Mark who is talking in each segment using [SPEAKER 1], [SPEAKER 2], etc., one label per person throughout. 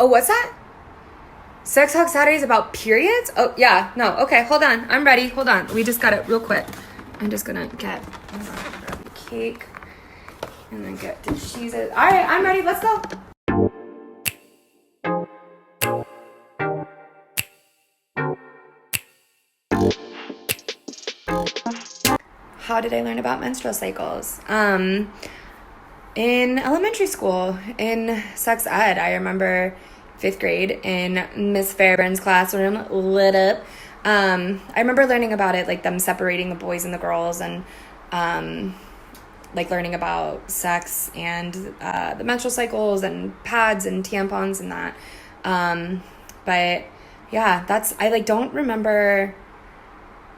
[SPEAKER 1] Oh, what's that? Sex Talk Saturdays about periods? Oh, yeah. No. Okay, hold on. I'm ready. Hold on. We just got it real quick. I'm just gonna grab the cake and then get the cheeses. All right, I'm ready. Let's go. How did I learn about menstrual cycles? In elementary school, in sex ed, I remember 5th grade in Miss Fairbairn's classroom, lit up. I remember learning about it, like them separating the boys and the girls, and like learning about sex and the menstrual cycles and pads and tampons and that. But yeah, I like don't remember.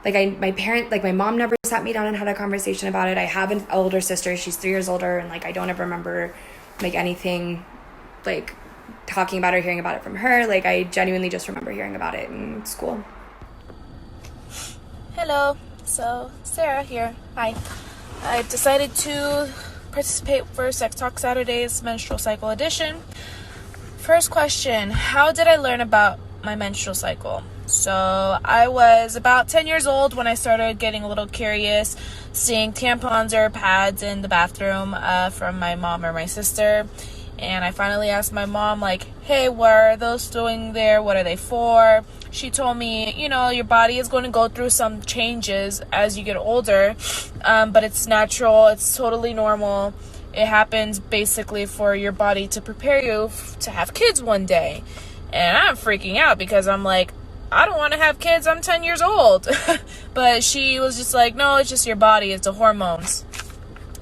[SPEAKER 1] Like my mom never sat me down and had a conversation about it. I have an older sister. She's 3 years older. And like, I don't ever remember like anything like talking about or hearing about it from her. Like I genuinely just remember hearing about it in school.
[SPEAKER 2] Hello. So Sarah here. Hi. I decided to participate for Sex Talk Saturdays Menstrual Cycle Edition. First question, how did I learn about my menstrual cycle? So I was about 10 years old when I started getting a little curious, seeing tampons or pads in the bathroom from my mom or my sister. And I finally asked my mom, like, hey, what are those doing there? What are they for? She told me, your body is going to go through some changes as you get older, but it's natural. It's totally normal. It happens basically for your body to prepare you to have kids one day. And I'm freaking out because I'm like, I don't want to have kids. I'm 10 years old. But she was just like, no, it's just your body. It's the hormones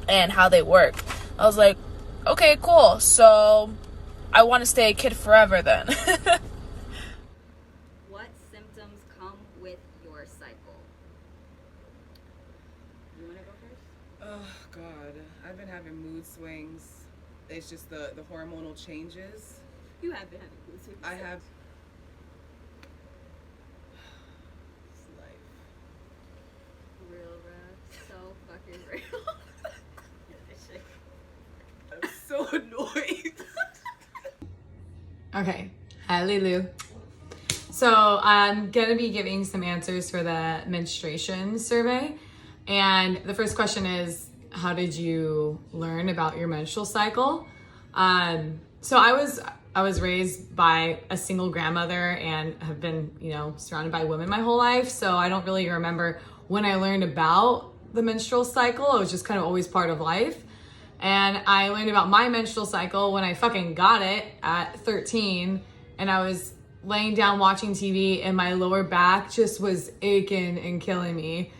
[SPEAKER 2] and how they work. I was like, okay, cool. So I want to stay a kid forever then.
[SPEAKER 3] What symptoms come with your cycle? You want to go first?
[SPEAKER 4] Oh, God. I've been having mood swings. It's just the hormonal changes.
[SPEAKER 3] You have been having mood swings.
[SPEAKER 4] I have. It's life.
[SPEAKER 3] Real rough. So fucking real.
[SPEAKER 4] I'm so annoyed.
[SPEAKER 5] Okay. Hi, Lulu. So I'm going to be giving some answers for the menstruation survey. And the first question is, how did you learn about your menstrual cycle? So I was raised by a single grandmother and have been, surrounded by women my whole life. So I don't really remember when I learned about the menstrual cycle. It was just kind of always part of life. And I learned about my menstrual cycle when I fucking got it at 13. And I was laying down watching TV and my lower back just was aching and killing me.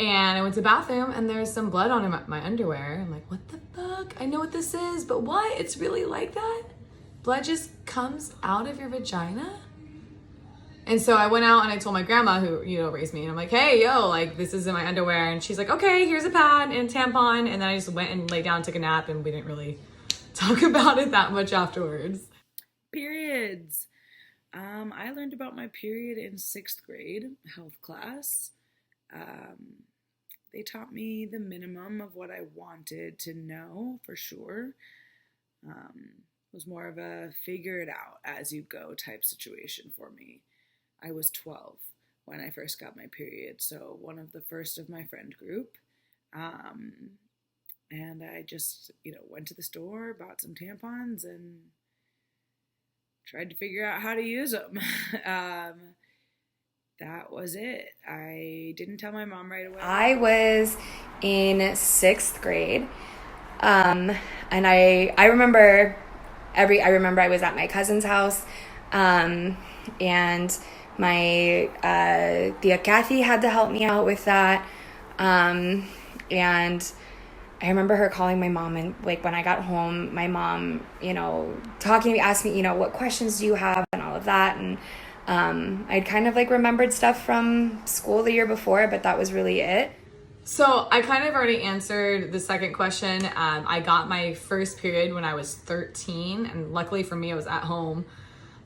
[SPEAKER 5] And I went to the bathroom and there's some blood on my underwear. I'm like, what the fuck? I know what this is, but what? It's really like that? Blood just comes out of your vagina? And so I went out and I told my grandma who, raised me. And I'm like, hey, like this is in my underwear. And she's like, okay, here's a pad and tampon. And then I just went and laid down, took a nap, and we didn't really talk about it that much afterwards.
[SPEAKER 6] Periods. I learned about my period in 6th grade health class. They taught me the minimum of what I wanted to know for sure. It was more of a figure it out as you go type situation for me. I was 12 when I first got my period, so one of the first of my friend group. And I just, went to the store, bought some tampons, and tried to figure out how to use them. That was it. I didn't tell my mom right away.
[SPEAKER 1] I was in 6th grade. And I remember I was at my cousin's house. And my Tia Kathy had to help me out with that. And I remember her calling my mom, and like when I got home, my mom, talking to me, asked me, what questions do you have and all of that. And I'd kind of like remembered stuff from school the year before, but that was really it.
[SPEAKER 5] So I kind of already answered the second question. I got my first period when I was 13, and luckily for me, I was at home.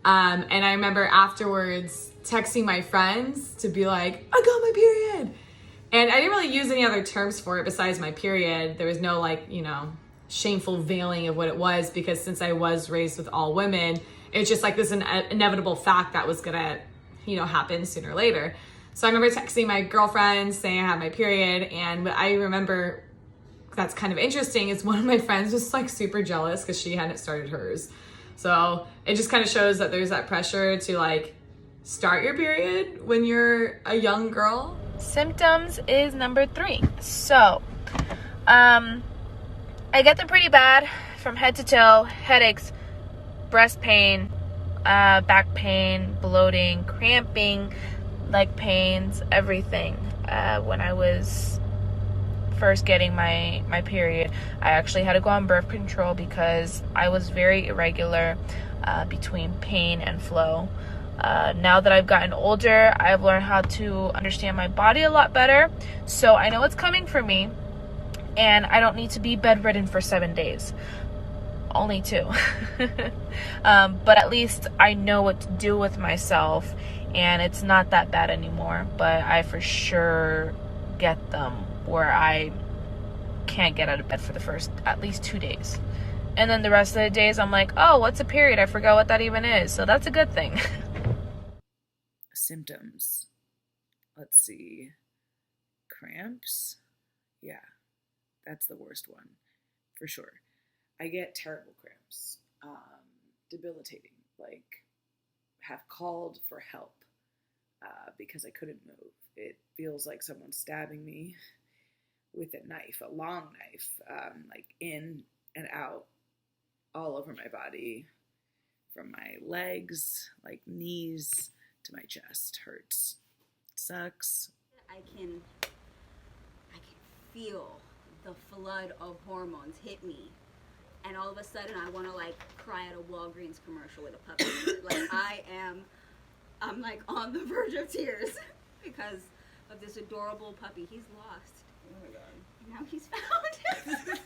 [SPEAKER 5] And I remember afterwards texting my friends to be like, I got my period. And I didn't really use any other terms for it besides my period. There was no shameful veiling of what it was, because since I was raised with all women, it's just like this inevitable fact that was gonna, happen sooner or later. So I remember texting my girlfriend saying I had my period, and what I remember that's kind of interesting is one of my friends was like super jealous because she hadn't started hers. So it just kind of shows that there's that pressure to like start your period when you're a young girl.
[SPEAKER 2] Symptoms is number 3. So, I get them pretty bad from head to toe: headaches, breast pain, back pain, bloating, cramping, leg pains, everything. When I was first getting my period, I actually had to go on birth control because I was very irregular between pain and flow. Now that I've gotten older, I've learned how to understand my body a lot better, so I know what's coming for me, and I don't need to be bedridden for 7 days. Only 2. But at least I know what to do with myself, and it's not that bad anymore. But I for sure get them where I can't get out of bed for the first at least 2 days. And then the rest of the days I'm like, oh, what's a period? I forgot what that even is. So that's a good thing.
[SPEAKER 6] Symptoms. Let's see. Cramps. Yeah, that's the worst one for sure. I get terrible cramps, debilitating, like have called for help because I couldn't move. It feels like someone's stabbing me with a knife, a long knife, like in and out all over my body, from my legs, like knees to my chest. Hurts. Sucks.
[SPEAKER 3] I can feel the flood of hormones hit me, and all of a sudden I want to like cry at a Walgreens commercial with a puppy. Like I'm like on the verge of tears because of this adorable puppy. He's lost.
[SPEAKER 4] Oh my god.
[SPEAKER 3] And now he's found. I can't take it.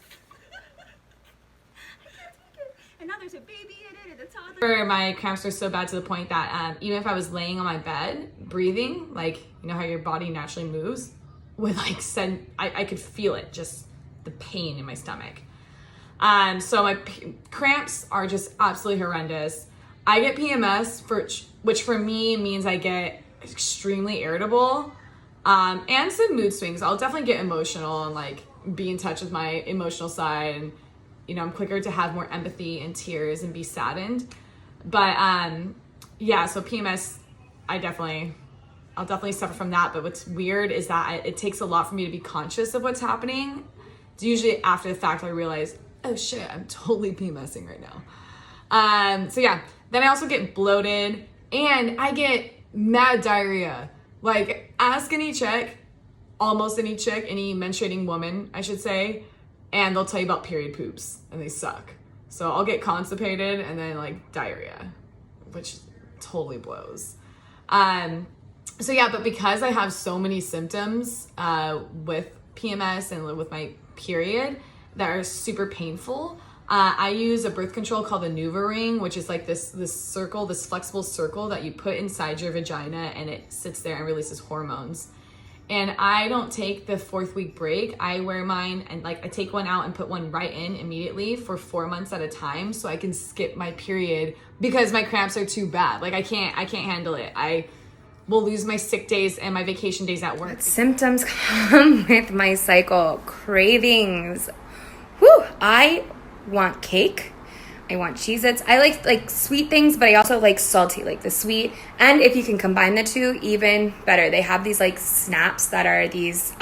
[SPEAKER 3] And now there's a baby in it and a toddler.
[SPEAKER 5] My cramps were so bad to the point that even if I was laying on my bed breathing, like how your body naturally moves, would like I could feel it, just the pain in my stomach. So my cramps are just absolutely horrendous. I get PMS, which for me means I get extremely irritable, and some mood swings. I'll definitely get emotional and like be in touch with my emotional side, and I'm quicker to have more empathy and tears and be saddened. But yeah, so PMS, I'll definitely suffer from that. But what's weird is that it takes a lot for me to be conscious of what's happening. It's usually after the fact I realize, oh shit, I'm totally PMSing right now. So yeah, then I also get bloated and I get mad diarrhea. Like ask almost any chick, any menstruating woman, I should say, and they'll tell you about period poops and they suck. So I'll get constipated and then like diarrhea, which totally blows. So yeah, but because I have so many symptoms with PMS and with my period that are super painful, I use a birth control called the NuvaRing, which is like this circle, this flexible circle that you put inside your vagina, and it sits there and releases hormones. And I don't take the 4th week break. I wear mine and like I take one out and put one right in immediately for 4 months at a time, so I can skip my period because my cramps are too bad. Like I can't handle it. I will lose my sick days and my vacation days at work.
[SPEAKER 1] Symptoms come with my cycle. Cravings. Whew. I want cake. I want Cheez-Its. I like sweet things, but I also like salty, like the sweet. And if you can combine the two, even better. They have these like snaps that are these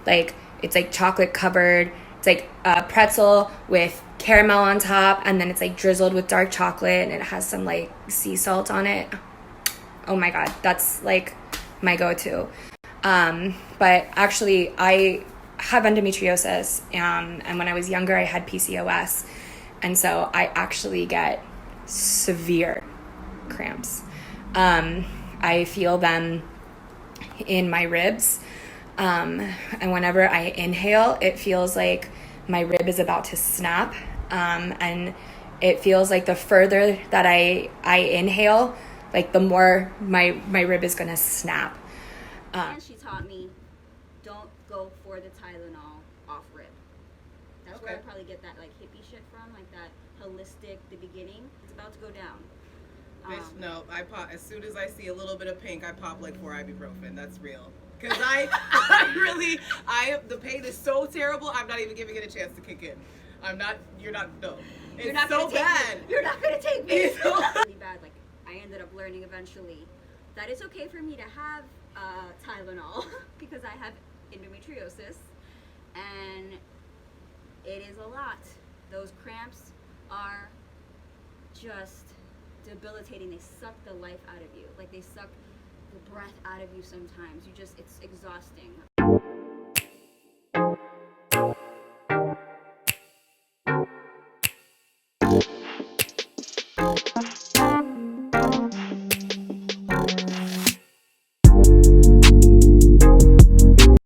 [SPEAKER 1] like it's like chocolate covered. It's like a pretzel with caramel on top, and then it's like drizzled with dark chocolate, and it has some like sea salt on it. Oh my god, that's like my go-to. But actually I have endometriosis, and when I was younger I had PCOS, and so I actually get severe cramps. I feel them in my ribs, and whenever I inhale it feels like my rib is about to snap, and it feels like the further that I inhale, like the more my rib is gonna snap.
[SPEAKER 3] And she taught me, don't go for the Tylenol off rib. That's where I
[SPEAKER 4] Okay.
[SPEAKER 3] probably get that like hippie shit from, like that holistic, the beginning. It's about to go down.
[SPEAKER 4] Bitch, no, I pop as soon as I see a little bit of pink. I pop like 4 ibuprofen. That's real. Cause the pain is so terrible. I'm not even giving it a chance to kick in. I'm not. You're not. No. It's
[SPEAKER 3] You're not
[SPEAKER 4] so
[SPEAKER 3] gonna take
[SPEAKER 4] bad.
[SPEAKER 3] Me. You're not gonna take me.
[SPEAKER 4] It's so
[SPEAKER 3] really bad. Like I ended up learning eventually that it's okay for me to have Tylenol because I have endometriosis, and it is a lot. Those cramps are just debilitating. They suck the life out of you. Like they suck the breath out of you sometimes. It's exhausting.